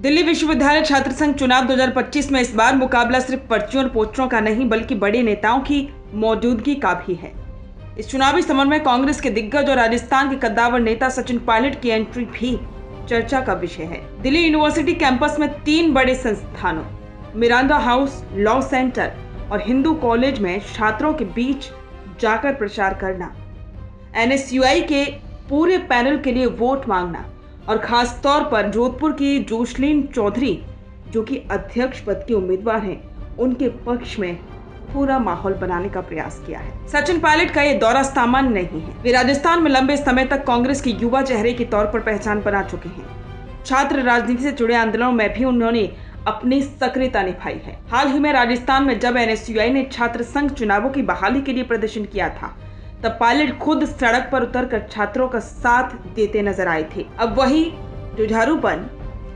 दिल्ली विश्वविद्यालय छात्र संघ चुनाव 2025 में इस बार मुकाबला सिर्फ पर्चियों और पोस्टरों का नहीं बल्कि बड़े नेताओं की मौजूदगी का भी है। इस चुनावी समर में कांग्रेस के दिग्गज और राजस्थान के कद्दावर नेता सचिन पायलट की एंट्री भी चर्चा का विषय है। दिल्ली यूनिवर्सिटी कैंपस में 3 बड़े संस्थानों मिरांडा हाउस, लॉ सेंटर और हिंदू कॉलेज में छात्रों के बीच जाकर प्रचार करना, एनएसयूआई के पूरे पैनल के लिए वोट मांगना और खास तौर पर जोधपुर की जोशलीन चौधरी जो कि अध्यक्ष पद की उम्मीदवार हैं, उनके पक्ष में पूरा माहौल बनाने का प्रयास किया है। सचिन पायलट का ये दौरा सामान्य नहीं है। वे राजस्थान में लंबे समय तक कांग्रेस के युवा चेहरे के तौर पर पहचान बना चुके हैं। छात्र राजनीति से जुड़े आंदोलनों में भी उन्होंने अपनी सक्रियता निभाई है। हाल ही में राजस्थान में जब एनएसयूआई ने छात्र संघ चुनावों की बहाली के लिए प्रदर्शन किया था, तब पायलट खुद सड़क पर उतरकर छात्रों का साथ देते नजर आए थे। अब वही जुझारूपन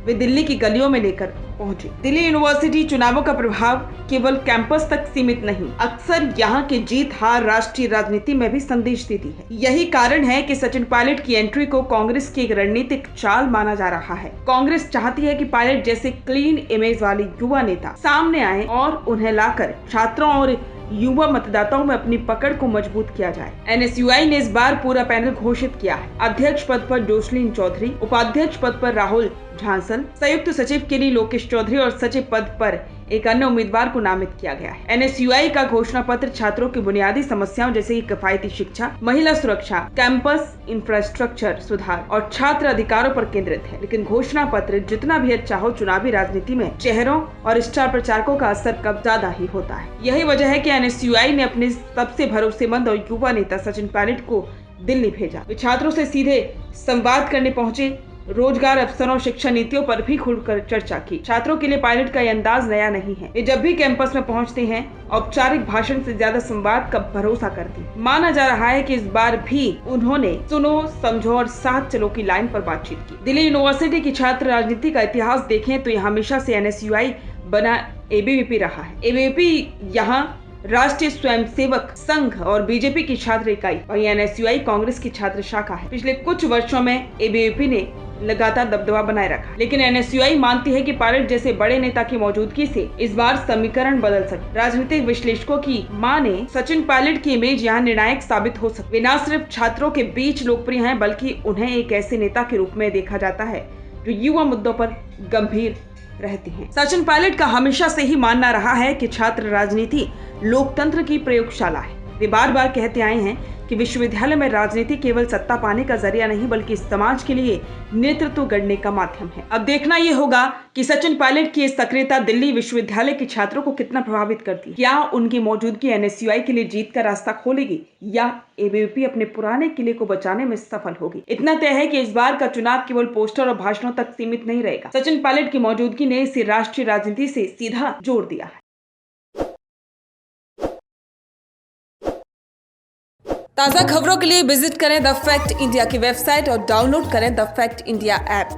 वे दिल्ली की गलियों में लेकर पहुंचे। दिल्ली यूनिवर्सिटी चुनावों का प्रभाव केवल कैंपस तक सीमित नहीं, अक्सर यहाँ की जीत हार राष्ट्रीय राजनीति में भी संदेश देती है। यही कारण है कि सचिन पायलट की एंट्री को कांग्रेस की एक रणनीतिक चाल माना जा रहा है। कांग्रेस चाहती है कि पायलट जैसे क्लीन इमेज वाले युवा नेता सामने आए और उन्हें लाकर छात्रों और युवा मतदाताओं में अपनी पकड़ को मजबूत किया जाए। एनएसयूआई ने इस बार पूरा पैनल घोषित किया है। अध्यक्ष पद पर जोशलीन चौधरी, उपाध्यक्ष पद पर राहुल झांसल, संयुक्त सचिव के लिए लोकेश चौधरी और सचिव पद पर एक अन्य उम्मीदवार को नामित किया गया है। एनएसयूआई का घोषणा पत्र छात्रों की बुनियादी समस्याओं जैसे कि किफायती शिक्षा, महिला सुरक्षा, कैंपस इंफ्रास्ट्रक्चर सुधार और छात्र अधिकारों पर केंद्रित है। लेकिन घोषणा पत्र जितना भी अच्छा हो, चुनावी राजनीति में चेहरों और स्टार प्रचारकों का असर कब ज्यादा ही होता है। यही वजह है कि एनएसयूआई ने अपने सबसे भरोसेमंद और युवा नेता सचिन पायलट को दिल्ली भेजा। वे छात्रों से सीधे संवाद करने पहुंचे, रोजगार अवसरों और शिक्षा नीतियों पर भी खुलकर चर्चा की। छात्रों के लिए पायलट का यह अंदाज नया नहीं है। वे जब भी कैंपस में पहुंचते हैं, औपचारिक भाषण से ज्यादा संवाद का भरोसा करते हैं। माना जा रहा है कि इस बार भी उन्होंने सुनो, समझो और साथ चलो की लाइन पर बातचीत की। दिल्ली यूनिवर्सिटी की छात्र राजनीति का इतिहास देखें तो यह हमेशा से एनएसयूआई बना एबीवीपी रहा है। एबीवीपी यहाँ राष्ट्रीय स्वयंसेवक संघ और बीजेपी की छात्र इकाई, वहीं एनएसयूआई कांग्रेस की छात्र शाखा है। पिछले कुछ वर्षों में एबीवीपी ने लगातार दबदबा बनाए रखा, लेकिन एनएसयूआई मानती है कि पायलट जैसे बड़े नेता की मौजूदगी से इस बार समीकरण बदल सकते। राजनीतिक विश्लेषकों की माने सचिन पायलट की इमेज यहाँ निर्णायक साबित हो सकती। वे न सिर्फ छात्रों के बीच लोकप्रिय हैं, बल्कि उन्हें एक ऐसे नेता के रूप में देखा जाता है जो युवा मुद्दों पर गंभीर रहती हैं। सचिन पायलट का हमेशा से ही मानना रहा है कि छात्र राजनीति लोकतंत्र की प्रयोगशाला है। वे बार बार कहते आए हैं कि विश्वविद्यालय में राजनीति केवल सत्ता पाने का जरिया नहीं बल्कि समाज के लिए नेतृत्व गढ़ने का माध्यम है। अब देखना ये होगा कि सचिन पायलट की सक्रियता दिल्ली विश्वविद्यालय के छात्रों को कितना प्रभावित करती है। क्या उनकी मौजूदगी एनएसयूआई के लिए जीत का रास्ता खोलेगी या एबीवीपी अपने पुराने किले को बचाने में सफल होगी। इतना तय है कि इस बार का चुनाव केवल पोस्टर और भाषणों तक सीमित नहीं रहेगा। सचिन पायलट की मौजूदगी ने इसे राष्ट्रीय राजनीति से सीधा जोड़ दिया है। ताज़ा खबरों के लिए विजिट करें द फैक्ट इंडिया की वेबसाइट और डाउनलोड करें द फैक्ट इंडिया ऐप।